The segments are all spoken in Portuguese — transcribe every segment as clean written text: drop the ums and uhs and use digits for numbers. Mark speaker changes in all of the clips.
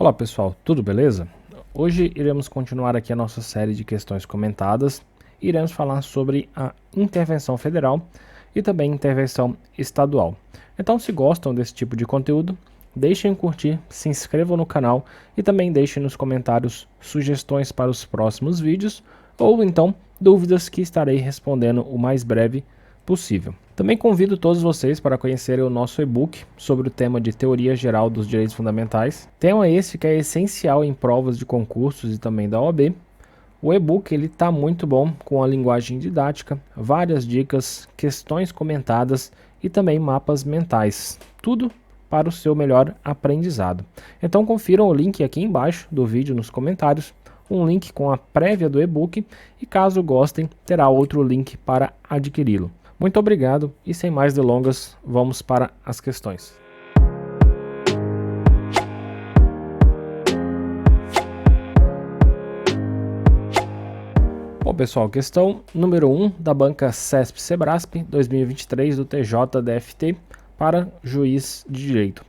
Speaker 1: Olá pessoal, tudo beleza? Hoje iremos continuar aqui a nossa série de questões comentadas e iremos falar sobre a intervenção federal e também intervenção estadual. Então, se gostam desse tipo de conteúdo, deixem um curtir, se inscrevam no canal e também deixem nos comentários sugestões para os próximos vídeos ou então dúvidas que estarei respondendo o mais breve possível. Também convido todos vocês para conhecerem o nosso e-book sobre o tema de Teoria Geral dos Direitos Fundamentais, tema esse que é essencial em provas de concursos e também da OAB. O e-book ele está muito bom, com a linguagem didática, várias dicas, questões comentadas e também mapas mentais, tudo para o seu melhor aprendizado. Então confiram o link aqui embaixo do vídeo nos comentários, um link com a prévia do e-book e caso gostem, terá outro link para adquiri-lo. Muito obrigado e sem mais delongas, vamos para as questões. Bom pessoal, questão número 1 da banca CESP-Cebrasp 2023 do TJ-DFT para juiz de direito.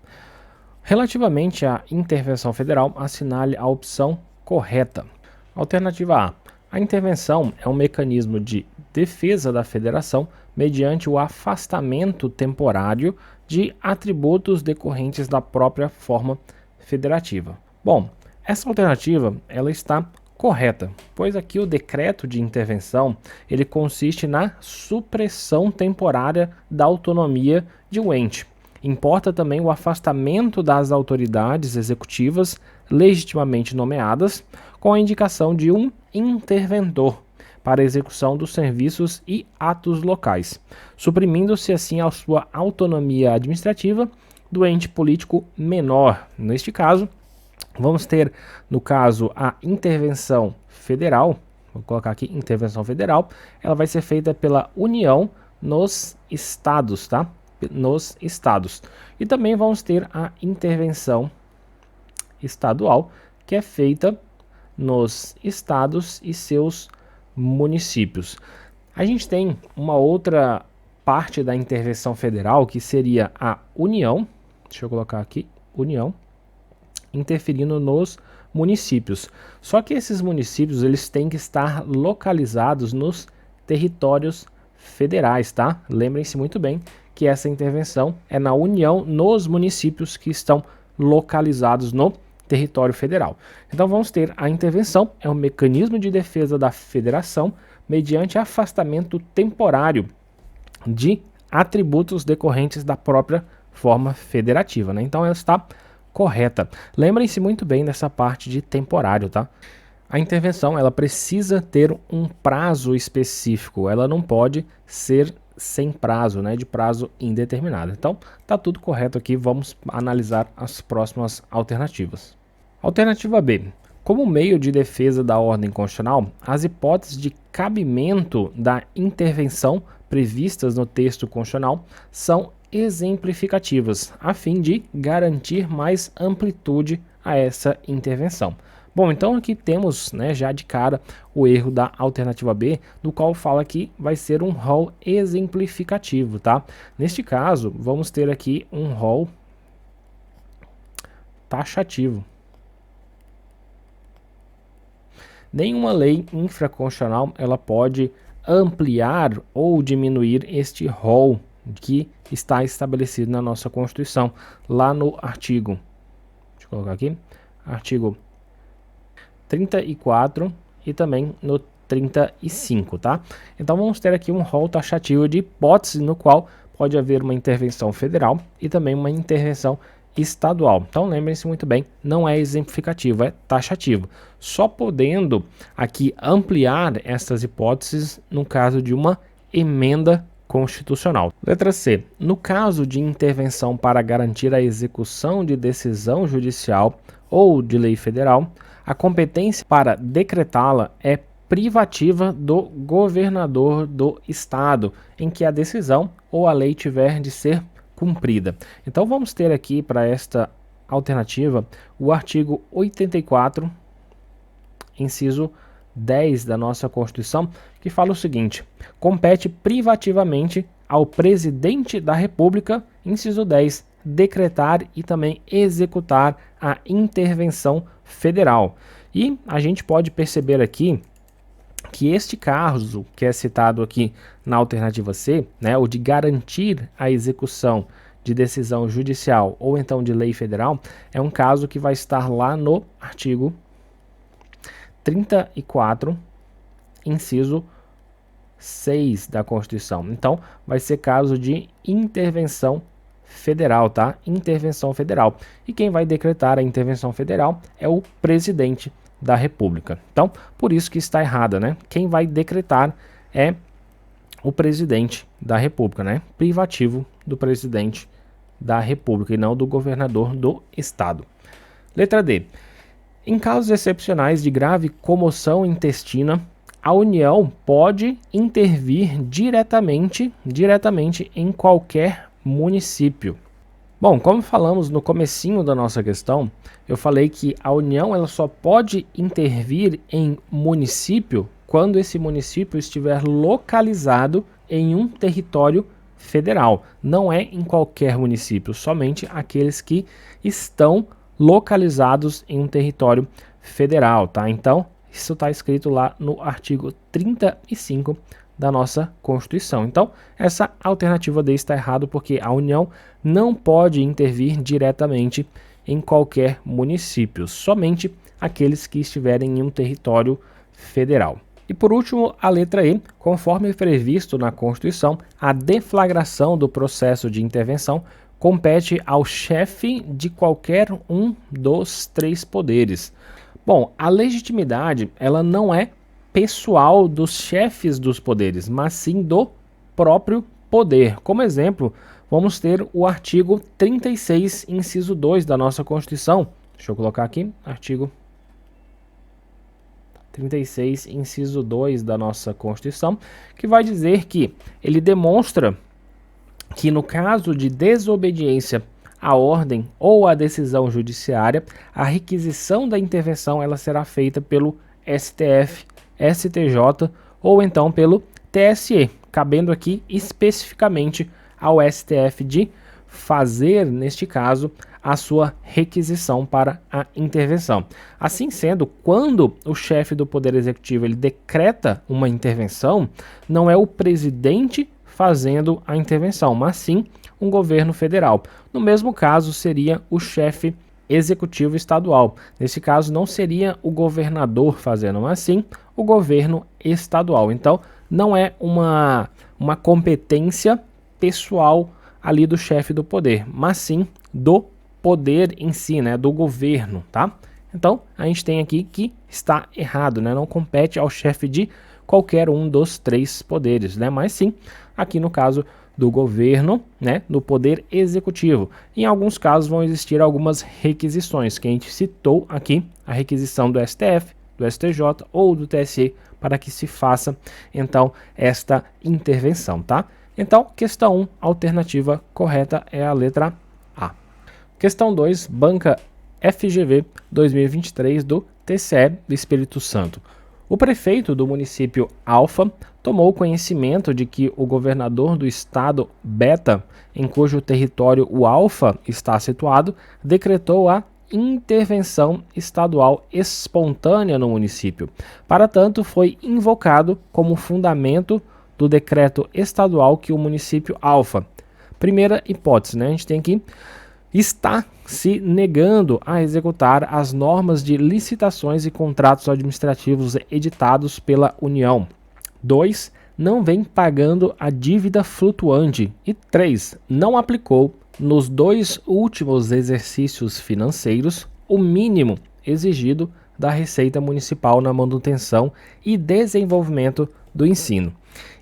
Speaker 1: Relativamente à intervenção federal, assinale a opção correta. Alternativa A. A intervenção é um mecanismo de defesa da federação mediante o afastamento temporário de atributos decorrentes da própria forma federativa. Bom, essa alternativa ela está correta, pois aqui o decreto de intervenção ele consiste na supressão temporária da autonomia de um ente. Importa também o afastamento das autoridades executivas legitimamente nomeadas com a indicação de um interventor para a execução dos serviços e atos locais, suprimindo-se assim a sua autonomia administrativa do ente político menor. Neste caso, vamos ter, no caso, a intervenção federal, vou colocar aqui intervenção federal, ela vai ser feita pela União nos estados, tá? Nos estados. E também vamos ter a intervenção estadual, que é feita nos estados e seus municípios. A gente tem uma outra parte da intervenção federal, que seria a União, deixa eu colocar aqui, União, interferindo nos municípios. Só que esses municípios, eles têm que estar localizados nos territórios federais, tá? Lembrem-se muito bem que essa intervenção é na União nos municípios que estão localizados no território federal. Então vamos ter a intervenção, é um mecanismo de defesa da federação mediante afastamento temporário de atributos decorrentes da própria forma federativa, né? Então ela está correta. Lembrem-se muito bem dessa parte de temporário, tá? A intervenção ela precisa ter um prazo específico, ela não pode ser sem prazo, né, de prazo indeterminado. Então, tá tudo correto aqui, vamos analisar as próximas alternativas. Alternativa B. Como meio de defesa da ordem constitucional, as hipóteses de cabimento da intervenção previstas no texto constitucional são exemplificativas, a fim de garantir mais amplitude a essa intervenção. Bom, então aqui temos, né, já de cara o erro da alternativa B, no qual fala que vai ser um rol exemplificativo, tá? Neste caso, vamos ter aqui um rol taxativo. Nenhuma lei infraconstitucional ela pode ampliar ou diminuir este rol que está estabelecido na nossa Constituição, lá no artigo, deixa eu colocar aqui, artigo 34 e também no 35, tá? Então vamos ter aqui um rol taxativo de hipóteses no qual pode haver uma intervenção federal e também uma intervenção estadual. Então lembrem-se muito bem, não é exemplificativo, é taxativo. Só podendo aqui ampliar essas hipóteses no caso de uma emenda constitucional. Letra C. No caso de intervenção para garantir a execução de decisão judicial ou de lei federal, a competência para decretá-la é privativa do governador do estado em que a decisão ou a lei tiver de ser cumprida. Então vamos ter aqui para esta alternativa o artigo 84, inciso 10 da nossa Constituição, que fala o seguinte: compete privativamente ao presidente da República, inciso 10, decretar e também executar a intervenção federal. E a gente pode perceber aqui que este caso que é citado aqui na alternativa C, né, o de garantir a execução de decisão judicial ou então de lei federal, é um caso que vai estar lá no artigo 34, inciso 6 da Constituição. Então, vai ser caso de intervenção federal, tá? Intervenção federal. E quem vai decretar a intervenção federal é o presidente da República. Então, por isso que está errada, né? Quem vai decretar é o presidente da República, né? Privativo do presidente da República e não do governador do estado. Letra D. Em casos excepcionais de grave comoção intestina, a União pode intervir diretamente em qualquer município. Bom, como falamos no comecinho da nossa questão, eu falei que a União ela só pode intervir em município quando esse município estiver localizado em um território federal. Não é em qualquer município, somente aqueles que estão localizados em um território federal, tá? Então, isso está escrito lá no artigo 35 da nossa Constituição. Então, essa alternativa D está errada porque a União não pode intervir diretamente em qualquer município, somente aqueles que estiverem em um território federal. E por último, a letra E, conforme previsto na Constituição, a deflagração do processo de intervenção compete ao chefe de qualquer um dos três poderes. Bom, a legitimidade ela não é pessoal dos chefes dos poderes, mas sim do próprio poder. Como exemplo, vamos ter o artigo 36, inciso 2 da nossa Constituição. Deixa eu colocar aqui, artigo 36, inciso 2 da nossa Constituição, que vai dizer que ele demonstra que no caso de desobediência à ordem ou à decisão judiciária, a requisição da intervenção ela será feita pelo STF, STJ ou então pelo TSE, cabendo aqui especificamente ao STF de fazer, neste caso, a sua requisição para a intervenção. Assim sendo, quando o chefe do Poder Executivo ele decreta uma intervenção, não é o presidente fazendo a intervenção, mas sim um governo federal. No mesmo caso, seria o chefe executivo estadual. Nesse caso, não seria o governador fazendo, mas sim o governo estadual. Então, não é uma competência pessoal ali do chefe do poder, mas sim do poder em si, né, do governo, tá? Então, a gente tem aqui que está errado, né? Não compete ao chefe de qualquer um dos três poderes, né? Mas sim, aqui no caso do governo, né, do poder executivo. Em alguns casos vão existir algumas requisições que a gente citou aqui, a requisição do STF, do STJ ou do TSE para que se faça então esta intervenção, tá? Então, questão 1, alternativa correta é a letra A. Questão 2, banca FGV 2023 do TCE do Espírito Santo. O prefeito do município Alfa tomou conhecimento de que o governador do estado Beta, em cujo território o Alfa está situado, decretou a intervenção estadual espontânea no município. Para tanto, foi invocado como fundamento do decreto estadual que o município Alfa. Primeira hipótese, né? A gente tem que está se negando a executar as normas de licitações e contratos administrativos editados pela União. 2. Não vem pagando a dívida flutuante. E 3. Não aplicou, nos 2 últimos exercícios financeiros, o mínimo exigido da Receita Municipal na manutenção e desenvolvimento do ensino.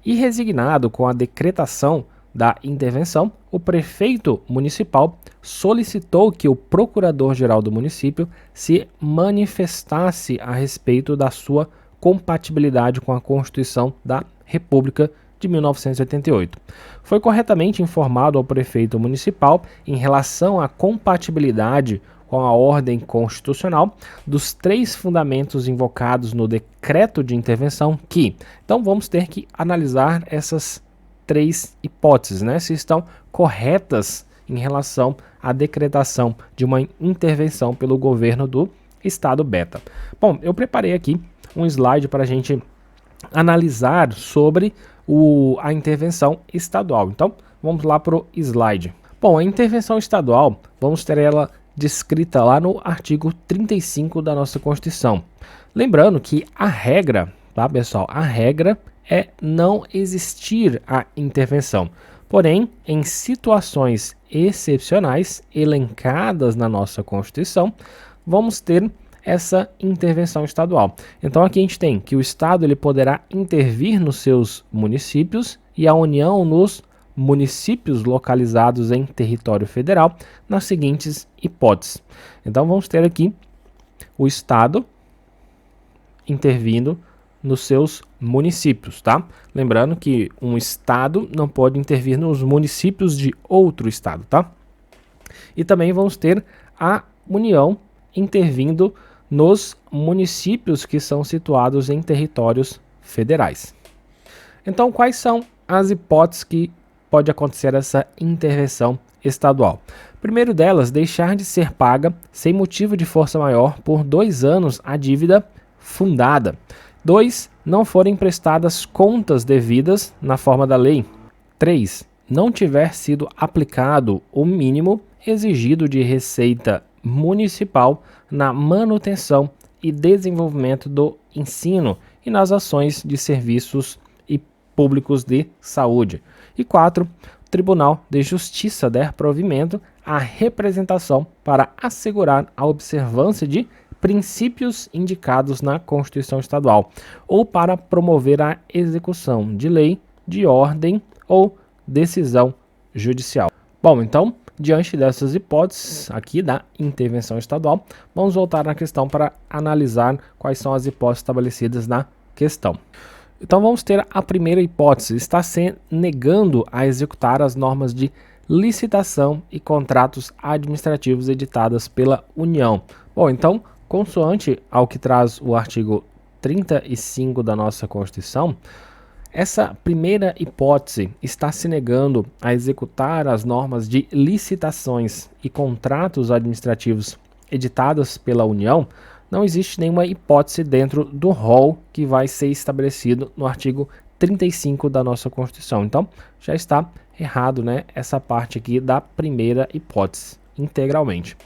Speaker 1: E resignado com a decretação da intervenção, o prefeito municipal solicitou que o procurador-geral do município se manifestasse a respeito da sua compatibilidade com a Constituição da República de 1988. Foi corretamente informado ao prefeito municipal em relação à compatibilidade com a ordem constitucional dos 3 fundamentos invocados no decreto de intervenção que, então vamos ter que analisar essas 3 hipóteses, né, se estão corretas em relação a decretação de uma intervenção pelo governo do Estado beta. Bom, eu preparei aqui um slide para a gente analisar sobre a intervenção estadual. Então, vamos lá para o slide. Bom, a intervenção estadual, vamos ter ela descrita lá no artigo 35 da nossa Constituição. Lembrando que a regra, tá, pessoal? A regra é não existir a intervenção. Porém, em situações excepcionais elencadas na nossa Constituição, vamos ter essa intervenção estadual. Então aqui a gente tem que o Estado ele poderá intervir nos seus municípios e a União nos municípios localizados em território federal nas seguintes hipóteses. Então vamos ter aqui o Estado intervindo nos seus municípios, tá? Lembrando que um estado não pode intervir nos municípios de outro estado, tá? E também vamos ter a União intervindo nos municípios que são situados em territórios federais. Então, quais são as hipóteses que pode acontecer essa intervenção estadual? Primeiro delas, deixar de ser paga sem motivo de força maior por 2 anos a dívida fundada. 2. Não forem prestadas contas devidas na forma da lei. 3. Não tiver sido aplicado o mínimo exigido de receita municipal na manutenção e desenvolvimento do ensino e nas ações de serviços e públicos de saúde. E 4. O Tribunal de Justiça der provimento à representação para assegurar a observância de princípios indicados na Constituição Estadual, ou para promover a execução de lei, de ordem ou decisão judicial. Bom, então, diante dessas hipóteses aqui da intervenção estadual, vamos voltar na questão para analisar quais são as hipóteses estabelecidas na questão. Então vamos ter a primeira hipótese, está se negando a executar as normas de licitação e contratos administrativos editadas pela União. Bom, então, consoante ao que traz o artigo 35 da nossa Constituição, essa primeira hipótese está se negando a executar as normas de licitações e contratos administrativos editadas pela União. Não existe nenhuma hipótese dentro do rol que vai ser estabelecido no artigo 35 da nossa Constituição. Então, já está errado, né, essa parte aqui da primeira hipótese, integralmente.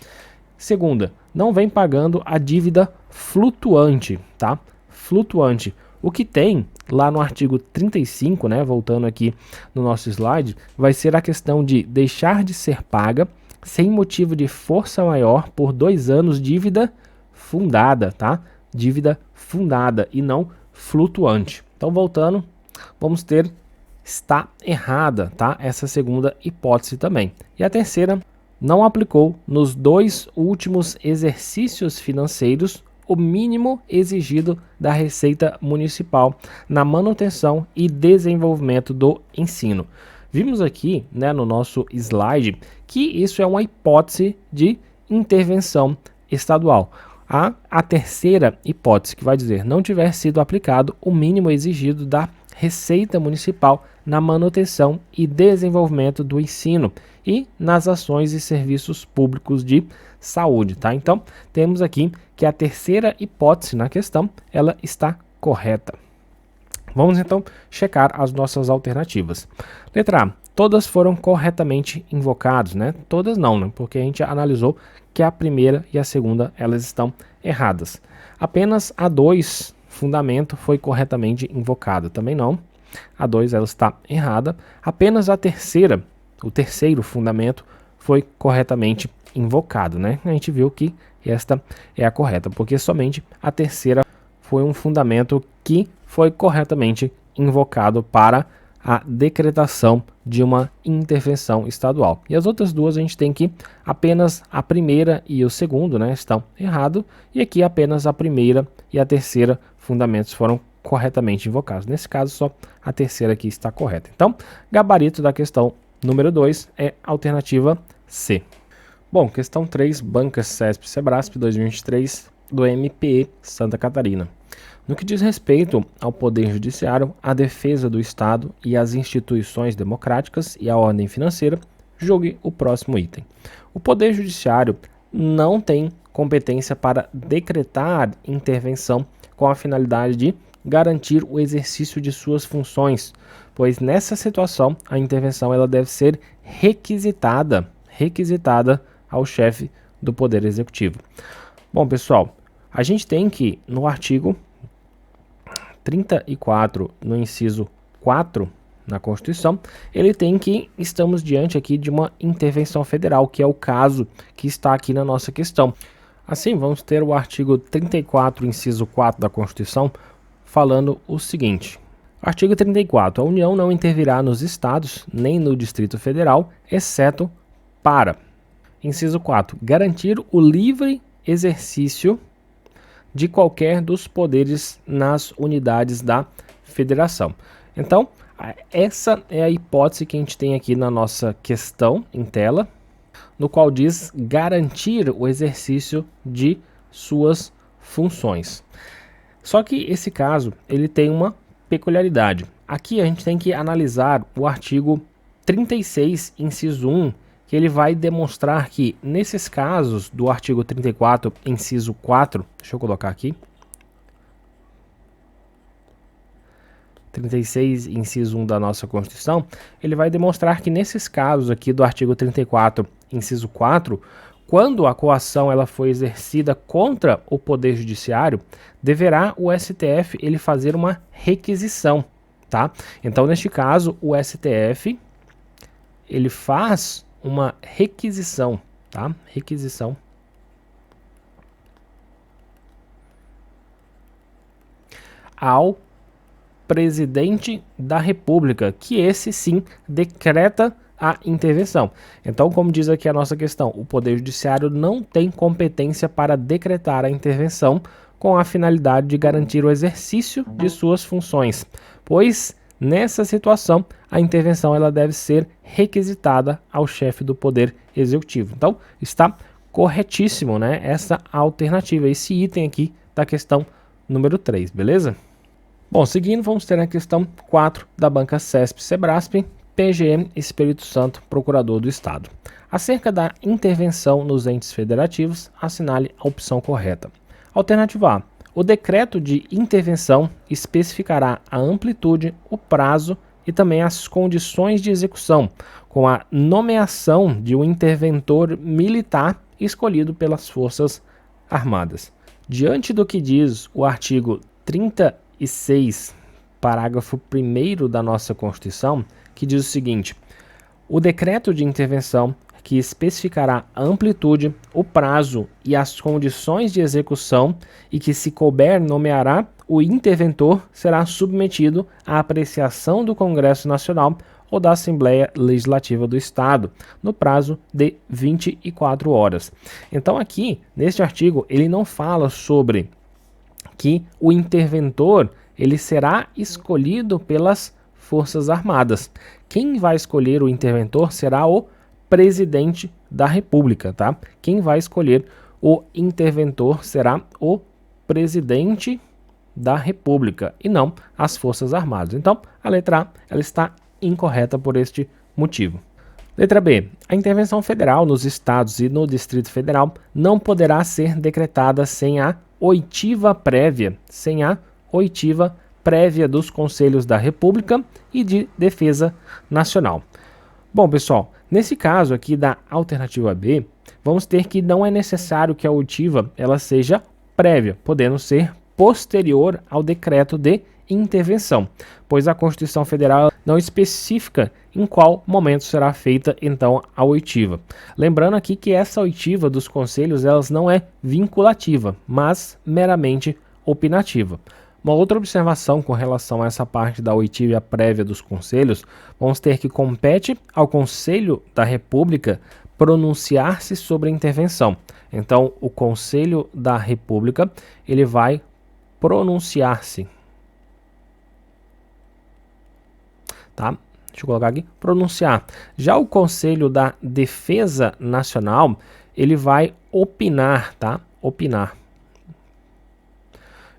Speaker 1: Segunda, não vem pagando a dívida flutuante, tá? Flutuante. O que tem lá no artigo 35, né, voltando aqui no nosso slide, vai ser a questão de deixar de ser paga sem motivo de força maior por 2 anos dívida fundada, tá? Dívida fundada e não flutuante. Então, voltando, vamos ter está errada, tá? Essa segunda hipótese também. E a terceira, não aplicou nos 2 últimos exercícios financeiros o mínimo exigido da Receita Municipal na manutenção e desenvolvimento do ensino. Vimos aqui, né, no nosso slide que isso é uma hipótese de intervenção estadual. A terceira hipótese, que vai dizer não tiver sido aplicado o mínimo exigido da Receita Municipal na manutenção e desenvolvimento do ensino e nas ações e serviços públicos de saúde, tá? Então, temos aqui que a terceira hipótese na questão, ela está correta. Vamos então checar as nossas alternativas. Letra A, todas foram corretamente invocadas, né? Todas não, né? Porque a gente analisou que a primeira e a segunda, elas estão erradas. Apenas a 2, fundamento, foi corretamente invocada, também não. A 2, ela está errada. Apenas a terceira, o terceiro fundamento, foi corretamente invocado, né? A gente viu que esta é a correta, porque somente a terceira foi um fundamento que foi corretamente invocado para a decretação de uma intervenção estadual. E as outras duas a gente tem que apenas a primeira e o segundo, né, estão errados, e aqui apenas a primeira e a terceira fundamentos foram corretamente invocados. Nesse caso, só a terceira aqui está correta. Então, gabarito da questão número 2 é a alternativa C. Bom, questão 3, Bancas CESP-Sebrasp 2023 do MPE Santa Catarina. No que diz respeito ao Poder Judiciário, à defesa do Estado e às instituições democráticas e à ordem financeira, julgue o próximo item. O Poder Judiciário não tem competência para decretar intervenção com a finalidade de garantir o exercício de suas funções, pois nessa situação a intervenção ela deve ser requisitada ao chefe do Poder Executivo. Bom, pessoal, a gente tem que no artigo 34, no inciso 4 na Constituição, ele tem que estamos diante aqui de uma intervenção federal, que é o caso que está aqui na nossa questão. Assim, vamos ter o artigo 34, inciso 4 da Constituição, falando o seguinte. Artigo 34. A União não intervirá nos estados, nem no Distrito Federal, exceto para, inciso 4, garantir o livre exercício de qualquer dos poderes nas unidades da federação. Então, essa é a hipótese que a gente tem aqui na nossa questão em tela, no qual diz garantir o exercício de suas funções. Só que esse caso, ele tem uma peculiaridade. Aqui a gente tem que analisar o artigo 36, inciso 1, que ele vai demonstrar que nesses casos do artigo 34, inciso 4, deixa eu colocar aqui, 36, inciso 1 da nossa Constituição, ele vai demonstrar que nesses casos aqui do artigo 34, inciso 4, quando a coação ela foi exercida contra o Poder Judiciário, deverá o STF ele fazer uma requisição, tá? Então, neste caso, o STF ele faz uma requisição, tá? Requisição ao presidente da República, que esse sim decreta a intervenção. Então, como diz aqui a nossa questão, o Poder Judiciário não tem competência para decretar a intervenção com a finalidade de garantir o exercício de suas funções, pois nessa situação a intervenção ela deve ser requisitada ao chefe do Poder Executivo. Então, está corretíssimo, né, essa alternativa, esse item aqui da questão número 3, beleza? Bom, seguindo, vamos ter a questão 4 da banca CESP-SEBRASP, PGM Espírito Santo, Procurador do Estado. Acerca da intervenção nos entes federativos, assinale a opção correta. Alternativa A. O decreto de intervenção especificará a amplitude, o prazo e também as condições de execução, com a nomeação de um interventor militar escolhido pelas Forças Armadas. Diante do que diz o artigo 36, parágrafo 1º da nossa Constituição, que diz o seguinte: o decreto de intervenção que especificará a amplitude, o prazo e as condições de execução e que, se couber, nomeará o interventor, será submetido à apreciação do Congresso Nacional ou da Assembleia Legislativa do Estado, no prazo de 24 horas. Então aqui, neste artigo, ele não fala sobre que o interventor ele será escolhido pelas Forças Armadas. Quem vai escolher o interventor será o presidente da República, tá? Quem vai escolher o interventor será o presidente da República e não as Forças Armadas. Então, a letra A ela está incorreta por este motivo. Letra B. A intervenção federal nos estados e no Distrito Federal não poderá ser decretada sem a oitiva prévia, dos Conselhos da República e de Defesa Nacional. Bom, pessoal, nesse caso aqui da alternativa B, vamos ter que não é necessário que a oitiva ela seja prévia, podendo ser posterior ao decreto de intervenção, pois a Constituição Federal não especifica em qual momento será feita então a oitiva. Lembrando aqui que essa oitiva dos conselhos elas não é vinculativa, mas meramente opinativa. Uma outra observação com relação a essa parte da oitiva prévia dos conselhos, vamos ter que compete ao Conselho da República pronunciar-se sobre a intervenção. Então, o Conselho da República, ele vai pronunciar-se. Tá? Deixa eu colocar aqui, pronunciar. Já o Conselho da Defesa Nacional, ele vai opinar, tá? Opinar.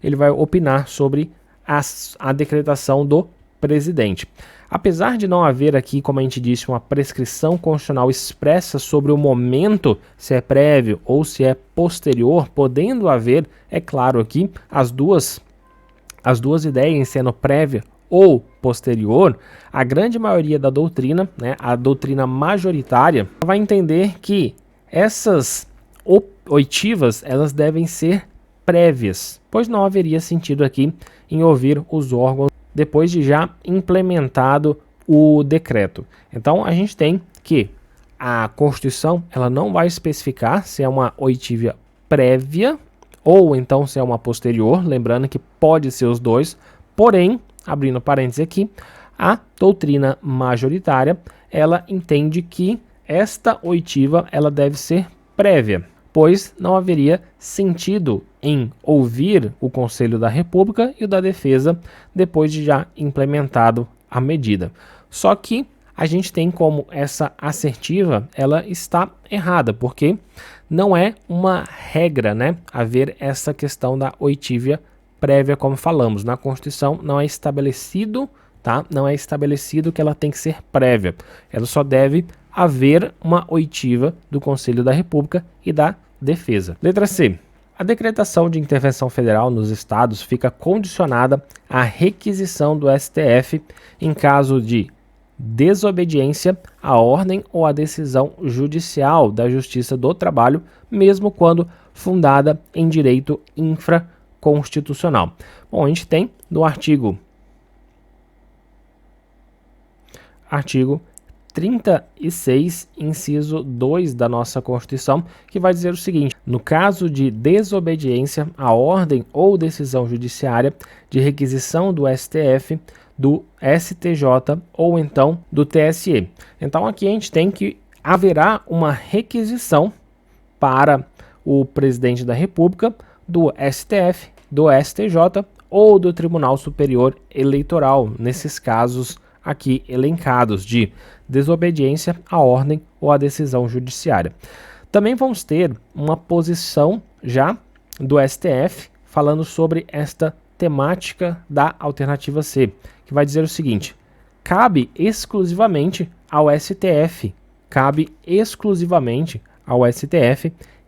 Speaker 1: Ele vai opinar sobre a decretação do presidente. Apesar de não haver aqui, como a gente disse, uma prescrição constitucional expressa sobre o momento, se é prévio ou se é posterior, podendo haver, é claro aqui, as duas ideias sendo prévia ou posterior, a grande maioria da doutrina, né, a doutrina majoritária, vai entender que essas oitivas elas devem ser prévias, pois não haveria sentido aqui em ouvir os órgãos depois de já implementado o decreto. Então a gente tem que a Constituição ela não vai especificar se é uma oitiva prévia ou então se é uma posterior, lembrando que pode ser os dois, porém, abrindo parênteses aqui, a doutrina majoritária ela entende que esta oitiva ela deve ser prévia, pois não haveria sentido em ouvir o Conselho da República e o da Defesa depois de já implementado a medida. Só que a gente tem como essa assertiva, ela está errada, porque não é uma regra, né, haver essa questão da oitiva prévia, como falamos. Na Constituição não é estabelecido, tá? Não é estabelecido que ela tem que ser prévia. Ela só deve haver uma oitiva do Conselho da República e da Defesa. Letra C. A decretação de intervenção federal nos estados fica condicionada à requisição do STF em caso de desobediência à ordem ou à decisão judicial da Justiça do Trabalho, mesmo quando fundada em direito infraconstitucional. Bom, a gente tem no artigo 36, inciso 2 da nossa Constituição, que vai dizer o seguinte: no caso de desobediência à ordem ou decisão judiciária de requisição do STF, do STJ ou então do TSE. Então aqui a gente tem que haverá uma requisição para o presidente da República, do STF, do STJ ou do Tribunal Superior Eleitoral, nesses casos aqui elencados de desobediência à ordem ou à decisão judiciária. Também vamos ter uma posição já do STF falando sobre esta temática da alternativa C, que vai dizer o seguinte: cabe exclusivamente ao STF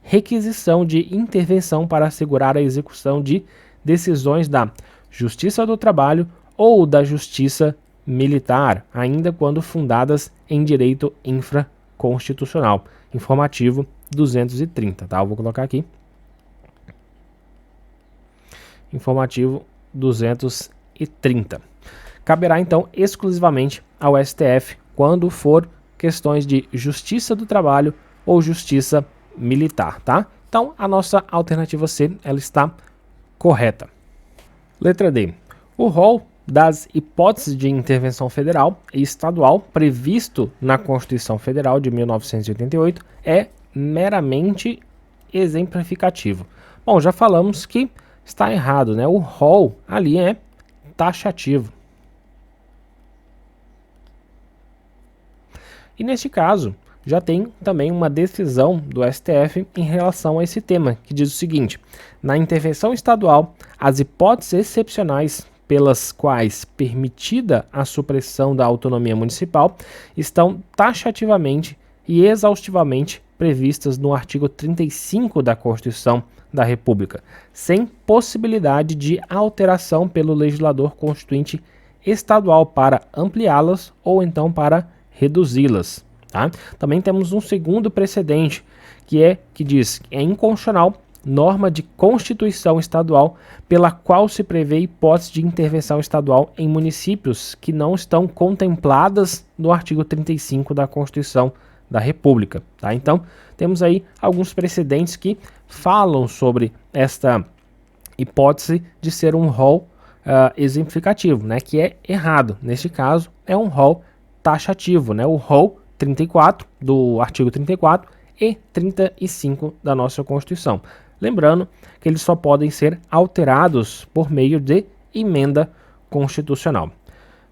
Speaker 1: requisição de intervenção para assegurar a execução de decisões da Justiça do Trabalho ou da Justiça Militar, ainda quando fundadas em direito infraconstitucional. Informativo 230, tá? Eu vou colocar aqui. Informativo 230. Caberá então exclusivamente ao STF quando for questões de Justiça do Trabalho ou Justiça Militar, tá? Então a nossa alternativa C ela está correta. Letra D. O rol das hipóteses de intervenção federal e estadual previsto na Constituição Federal de 1988 é meramente exemplificativo. Bom, já falamos que está errado, né? O rol ali é taxativo. E neste caso, já tem também uma decisão do STF em relação a esse tema, que diz o seguinte: na intervenção estadual, as hipóteses excepcionais pelas quais permitida a supressão da autonomia municipal estão taxativamente e exaustivamente previstas no artigo 35 da Constituição da República, sem possibilidade de alteração pelo legislador constituinte estadual para ampliá-las ou então para reduzi-las. Tá? Também temos um segundo precedente, que diz que é inconstitucional norma de Constituição Estadual pela qual se prevê hipótese de intervenção estadual em municípios que não estão contempladas no artigo 35 da Constituição da República. Tá? Então, temos aí alguns precedentes que falam sobre esta hipótese de ser um rol exemplificativo, né? Que é errado. Neste caso, é um rol taxativo, né? O rol 34 do artigo 34 e 35 da nossa Constituição. Lembrando que eles só podem ser alterados por meio de emenda constitucional.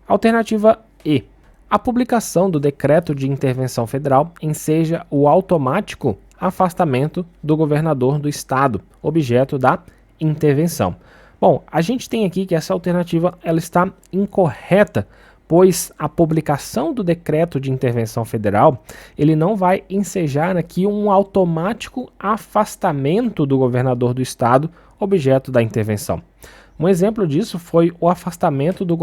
Speaker 1: Alternativa E. A publicação do decreto de intervenção federal enseja o automático afastamento do governador do estado, objeto da intervenção. Bom, a gente tem aqui que essa alternativa ela está incorreta, pois a publicação do decreto de intervenção federal, ele não vai ensejar aqui um automático afastamento do governador do estado, objeto da intervenção. Um exemplo disso foi o afastamento do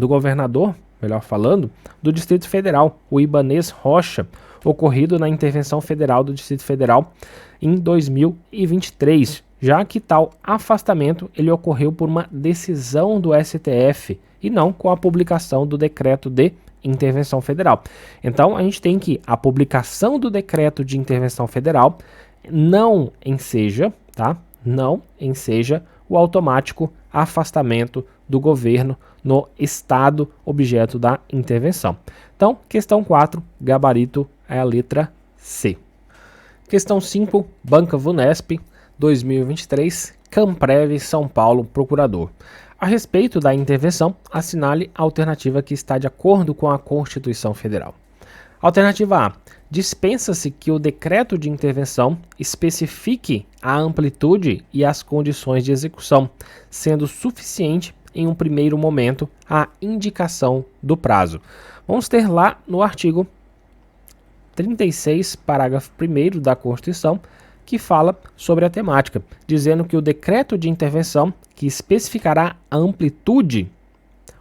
Speaker 1: governador, melhor falando, do Distrito Federal, o Ibanez Rocha, ocorrido na intervenção federal do Distrito Federal em 2023, já que tal afastamento ele ocorreu por uma decisão do STF e não com a publicação do decreto de intervenção federal. Então a gente tem que a publicação do decreto de intervenção federal não enseja, tá? Não enseja o automático afastamento do governo no estado objeto da intervenção. Então, questão 4, gabarito é a letra C. Questão 5, Banca Vunesp, 2023, Camprev, São Paulo, procurador. A respeito da intervenção, assinale a alternativa que está de acordo com a Constituição Federal. Alternativa A. Dispensa-se que o decreto de intervenção especifique a amplitude e as condições de execução, sendo suficiente em um primeiro momento a indicação do prazo. Vamos ter lá no artigo 36, parágrafo 1º da Constituição, que fala sobre a temática, dizendo que o decreto de intervenção que especificará a amplitude,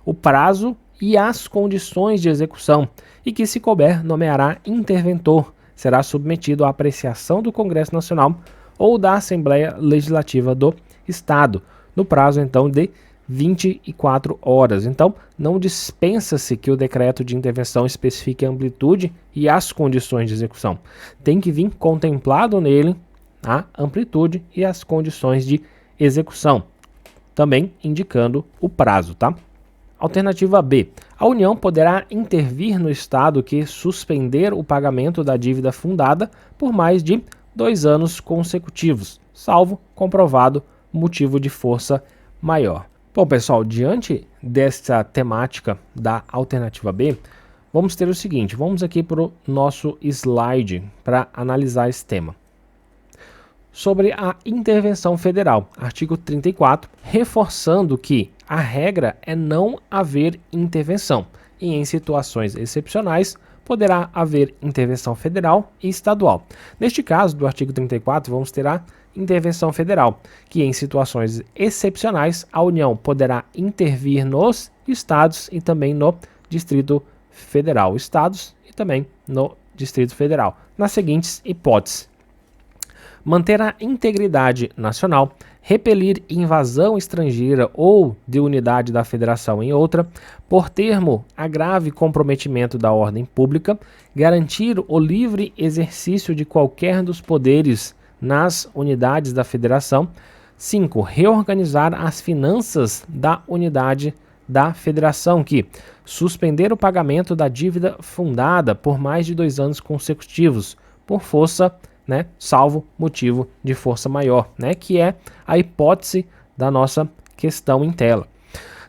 Speaker 1: o prazo e as condições de execução, e que, se couber, nomeará interventor, será submetido à apreciação do Congresso Nacional ou da Assembleia Legislativa do Estado, no prazo, então, de 24 horas. Então, não dispensa-se que o decreto de intervenção especifique a amplitude e as condições de execução. Tem que vir contemplado nele a amplitude e as condições de execução, também indicando o prazo, tá? Alternativa B. A União poderá intervir no Estado que suspender o pagamento da dívida fundada por mais de 2 anos consecutivos, salvo comprovado motivo de força maior. Bom, pessoal, diante dessa temática da alternativa B, vamos ter o seguinte, vamos aqui para o nosso slide para analisar esse tema. Sobre a intervenção federal, artigo 34, reforçando que a regra é não haver intervenção e em situações excepcionais poderá haver intervenção federal e estadual. Neste caso, do artigo 34, vamos ter a intervenção federal, que em situações excepcionais a União poderá intervir nos estados e também no Distrito Federal, estados e também no Distrito Federal, nas seguintes hipóteses: manter a integridade nacional, repelir invasão estrangeira ou de unidade da federação em outra, por termo a grave comprometimento da ordem pública, garantir o livre exercício de qualquer dos poderes nas unidades da federação. 5. Reorganizar as finanças da unidade da federação, que suspender o pagamento da dívida fundada por mais de 2 anos consecutivos, por força, salvo motivo de força maior, que é a hipótese da nossa questão em tela.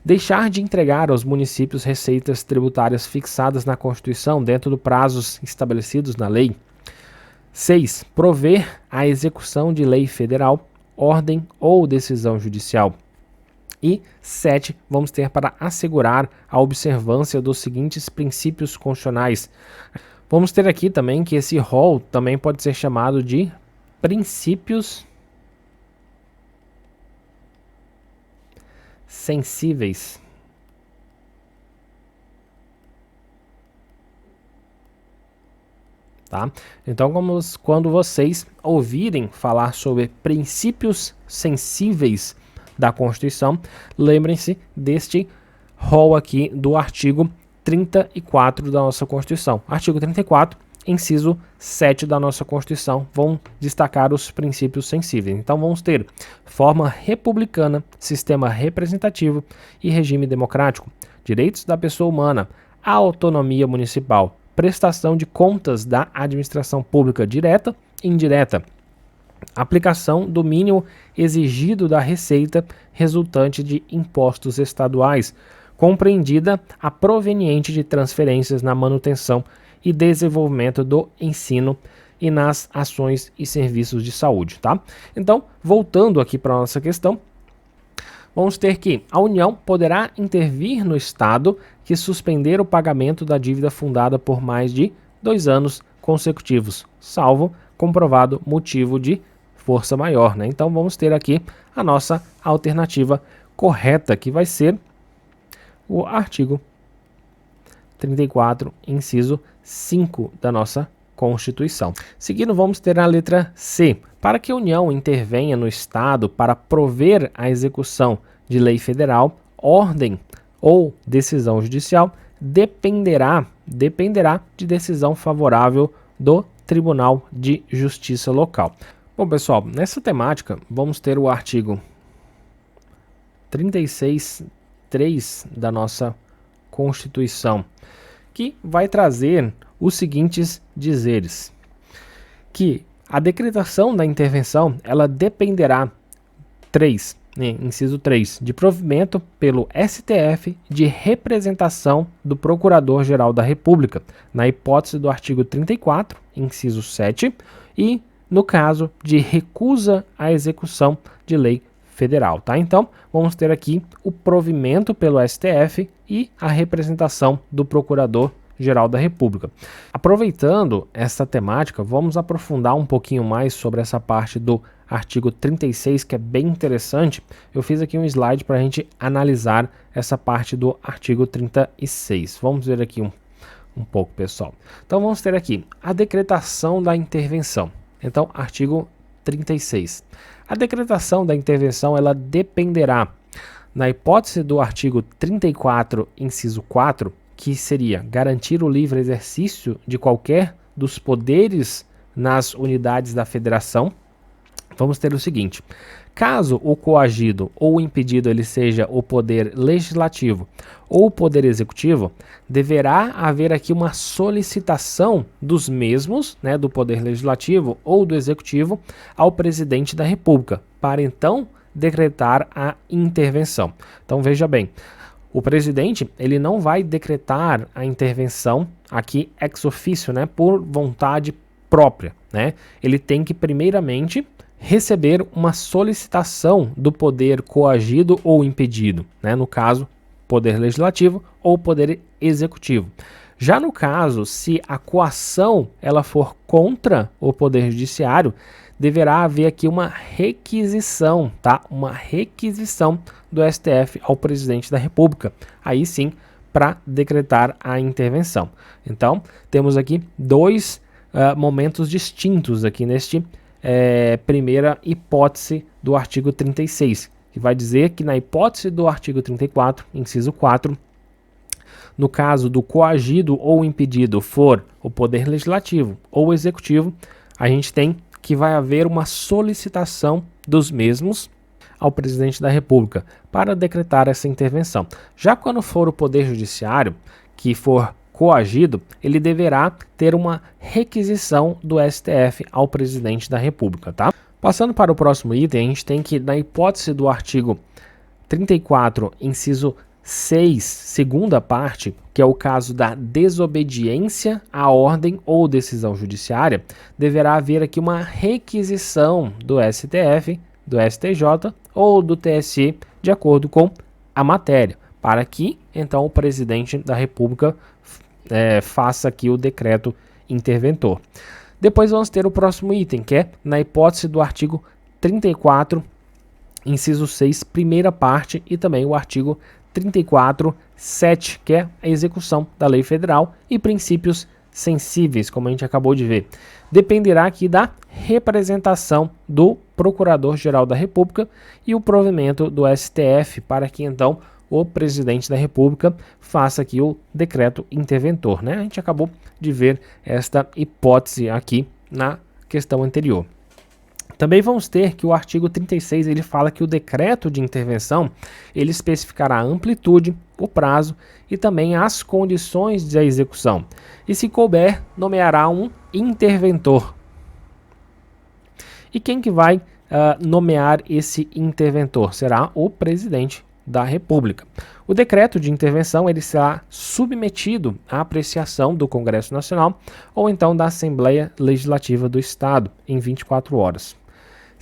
Speaker 1: Deixar de entregar aos municípios receitas tributárias fixadas na Constituição dentro dos prazos estabelecidos na lei. 6. Prover a execução de lei federal, ordem ou decisão judicial. E 7. Vamos ter para assegurar a observância dos seguintes princípios constitucionais. Vamos ter aqui também que esse rol também pode ser chamado de princípios sensíveis. Tá? Então, quando vocês ouvirem falar sobre princípios sensíveis da Constituição, lembrem-se deste rol aqui do artigo 34 da nossa Constituição. Artigo 34, inciso 7 da nossa Constituição, vão destacar os princípios sensíveis. Então vamos ter forma republicana, sistema representativo e regime democrático, direitos da pessoa humana, autonomia municipal, prestação de contas da administração pública direta e indireta, aplicação do mínimo exigido da receita resultante de impostos estaduais, compreendida a proveniente de transferências na manutenção e desenvolvimento do ensino e nas ações e serviços de saúde, tá? Então, voltando aqui para a nossa questão, vamos ter que a União poderá intervir no Estado que suspender o pagamento da dívida fundada por mais de 2 anos consecutivos, salvo comprovado motivo de força maior, né? Então vamos ter aqui a nossa alternativa correta, que vai ser o artigo 34, inciso 5 da nossa Constituição. Seguindo, vamos ter a letra C. Para que a União intervenha no Estado para prover a execução de lei federal, ordem ou decisão judicial, dependerá de decisão favorável do Tribunal de Justiça local. Bom, pessoal, nessa temática, vamos ter o artigo 36.3 da nossa Constituição, que vai trazer os seguintes dizeres: que a decretação da intervenção, ela dependerá, inciso 3, de provimento pelo STF de representação do Procurador-Geral da República, na hipótese do artigo 34, inciso 7, e no caso de recusa à execução de lei federal, tá? Então, vamos ter aqui o provimento pelo STF e a representação do Procurador-Geral da República. Aproveitando essa temática, vamos aprofundar um pouquinho mais sobre essa parte do artigo 36, que é bem interessante. Eu fiz aqui um slide para a gente analisar essa parte do artigo 36. Vamos ver aqui um pouco, pessoal. Então, vamos ter aqui a decretação da intervenção. Então, artigo 36. A decretação da intervenção, ela dependerá, na hipótese do artigo 34, inciso 4, que seria garantir o livre exercício de qualquer dos poderes nas unidades da federação. Vamos ter o seguinte: caso o coagido ou o impedido ele seja o poder legislativo ou o poder executivo, deverá haver aqui uma solicitação dos mesmos, né, do poder legislativo ou do executivo, ao presidente da República, para então decretar a intervenção. Então veja bem, o presidente ele não vai decretar a intervenção aqui ex officio, né, por vontade própria, né? Ele tem que primeiramente receber uma solicitação do poder coagido ou impedido, né? No caso, poder legislativo ou poder executivo. Já no caso, se a coação ela for contra o poder judiciário, deverá haver aqui uma requisição, tá? Uma requisição do STF ao presidente da República. Aí sim, para decretar a intervenção. Então, temos aqui dois momentos distintos aqui neste primeira hipótese do artigo 36, que vai dizer que na hipótese do artigo 34, inciso 4, no caso do coagido ou impedido for o poder legislativo ou executivo, a gente tem que vai haver uma solicitação dos mesmos ao presidente da República para decretar essa intervenção. Já quando for o poder judiciário que for coagido, ele deverá ter uma requisição do STF ao presidente da República, tá? Passando para o próximo item, a gente tem que, na hipótese do artigo 34, inciso 6, segunda parte, que é o caso da desobediência à ordem ou decisão judiciária, deverá haver aqui uma requisição do STF, do STJ ou do TSE, de acordo com a matéria, para que, então, o presidente da República faça aqui o decreto interventor. Depois vamos ter o próximo item, que é na hipótese do artigo 34, inciso 6, primeira parte, e também o artigo 34, 7, que é a execução da lei federal e princípios sensíveis, como a gente acabou de ver. Dependerá aqui da representação do Procurador-Geral da República e o provimento do STF para que então o presidente da República faça aqui o decreto interventor, né? A gente acabou de ver esta hipótese aqui na questão anterior. Também vamos ter que o artigo 36 ele fala que o decreto de intervenção ele especificará a amplitude, o prazo e também as condições de execução. E se couber, nomeará um interventor. E quem que vai nomear esse interventor? Será o presidente da República. O decreto de intervenção ele será submetido à apreciação do Congresso Nacional ou então da Assembleia Legislativa do Estado em 24 horas.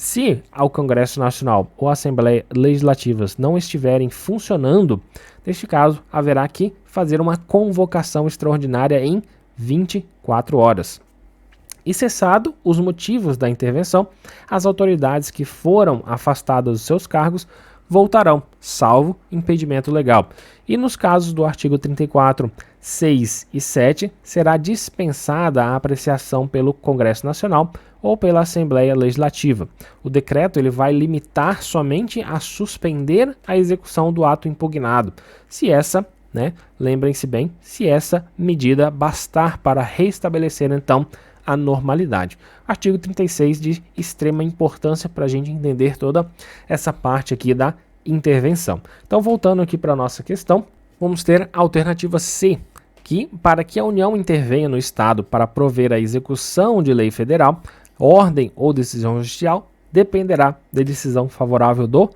Speaker 1: Se o Congresso Nacional ou a Assembleia Legislativas não estiverem funcionando, neste caso, haverá que fazer uma convocação extraordinária em 24 horas. E cessado os motivos da intervenção, as autoridades que foram afastadas dos seus cargos voltarão, salvo impedimento legal. E nos casos do artigo 34, 6 e 7, será dispensada a apreciação pelo Congresso Nacional ou pela Assembleia Legislativa. O decreto ele vai limitar somente a suspender a execução do ato impugnado, se essa, lembrem-se bem, se essa medida bastar para restabelecer então a normalidade. Artigo 36 de extrema importância para a gente entender toda essa parte aqui da intervenção. Então, voltando aqui para a nossa questão, vamos ter a alternativa C, que para que a União intervenha no Estado para prover a execução de lei federal, ordem ou decisão judicial, dependerá da decisão favorável do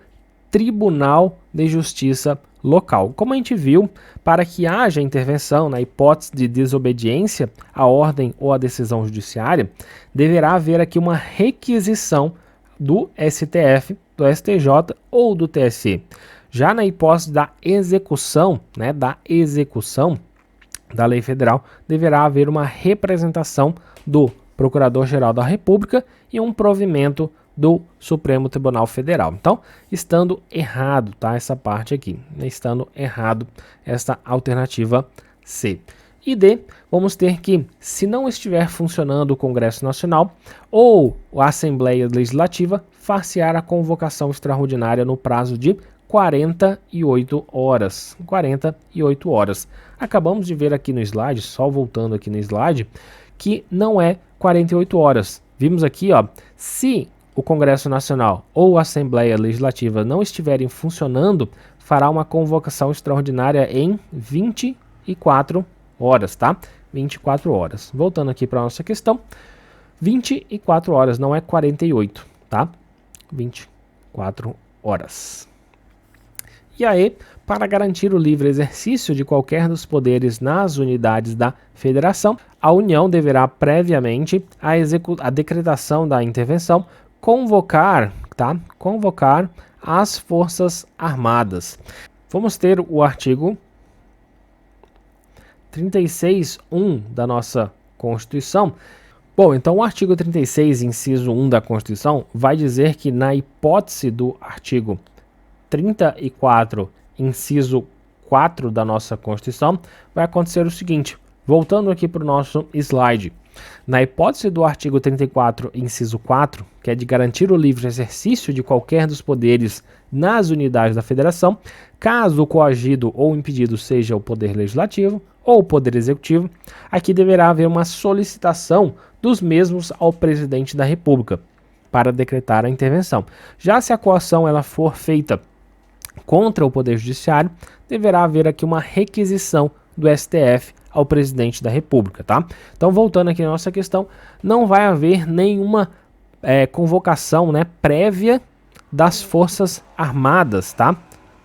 Speaker 1: Tribunal de Justiça local. Como a gente viu, para que haja intervenção na hipótese de desobediência à ordem ou à decisão judiciária, deverá haver aqui uma requisição do STF, do STJ ou do TSE. Já na hipótese da execução, da lei federal, deverá haver uma representação do Procurador-Geral da República e um provimento do Supremo Tribunal Federal. Então, estando errado, tá? Essa parte aqui, estando errado esta alternativa C. E D, vamos ter que, se não estiver funcionando o Congresso Nacional ou a Assembleia Legislativa, far-se-á a convocação extraordinária no prazo de 48 horas. 48 horas. Acabamos de ver aqui no slide, só voltando aqui no slide, que não é 48 horas. Vimos aqui, ó, se o Congresso Nacional ou a Assembleia Legislativa não estiverem funcionando, fará uma convocação extraordinária em 24 horas, tá? 24 horas. Voltando aqui para a nossa questão, 24 horas, não é 48, tá? 24 horas. E aí, para garantir o livre exercício de qualquer dos poderes nas unidades da Federação, a União deverá previamente a decretação da intervenção convocar as Forças Armadas. Vamos ter o artigo 36.1 da nossa Constituição. Bom, então o artigo 36, inciso 1 da Constituição, vai dizer que na hipótese do artigo 34, inciso 4 da nossa Constituição, vai acontecer o seguinte, voltando aqui para o nosso slide. Na hipótese do artigo 34, inciso 4, que é de garantir o livre exercício de qualquer dos poderes nas unidades da Federação, caso o coagido ou impedido seja o Poder Legislativo ou o Poder Executivo, aqui deverá haver uma solicitação dos mesmos ao Presidente da República para decretar a intervenção. Já se a coação ela for feita contra o Poder Judiciário, deverá haver aqui uma requisição do STF ao Presidente da República, tá? Então, voltando aqui na nossa questão, não vai haver nenhuma convocação, prévia das Forças Armadas, tá?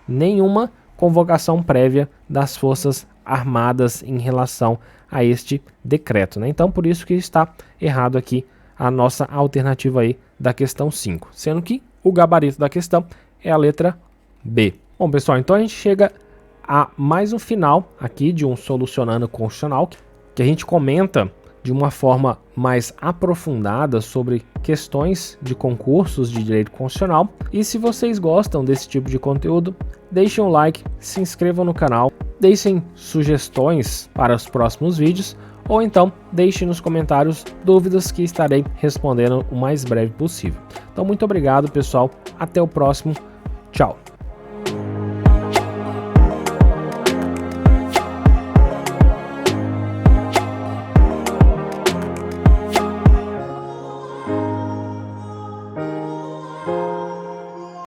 Speaker 1: Nenhuma convocação prévia das Forças Armadas em relação a este decreto, né? Então, por isso que está errado aqui a nossa alternativa aí da questão 5, sendo que o gabarito da questão é a letra B. Bom, pessoal, então a gente chega a mais um final aqui de um Solucionando Constitucional, que a gente comenta de uma forma mais aprofundada sobre questões de concursos de direito constitucional. E se vocês gostam desse tipo de conteúdo, deixem um like, se inscrevam no canal, deixem sugestões para os próximos vídeos, ou então deixem nos comentários dúvidas que estarei respondendo o mais breve possível. Então, muito obrigado, pessoal. Até o próximo. Tchau.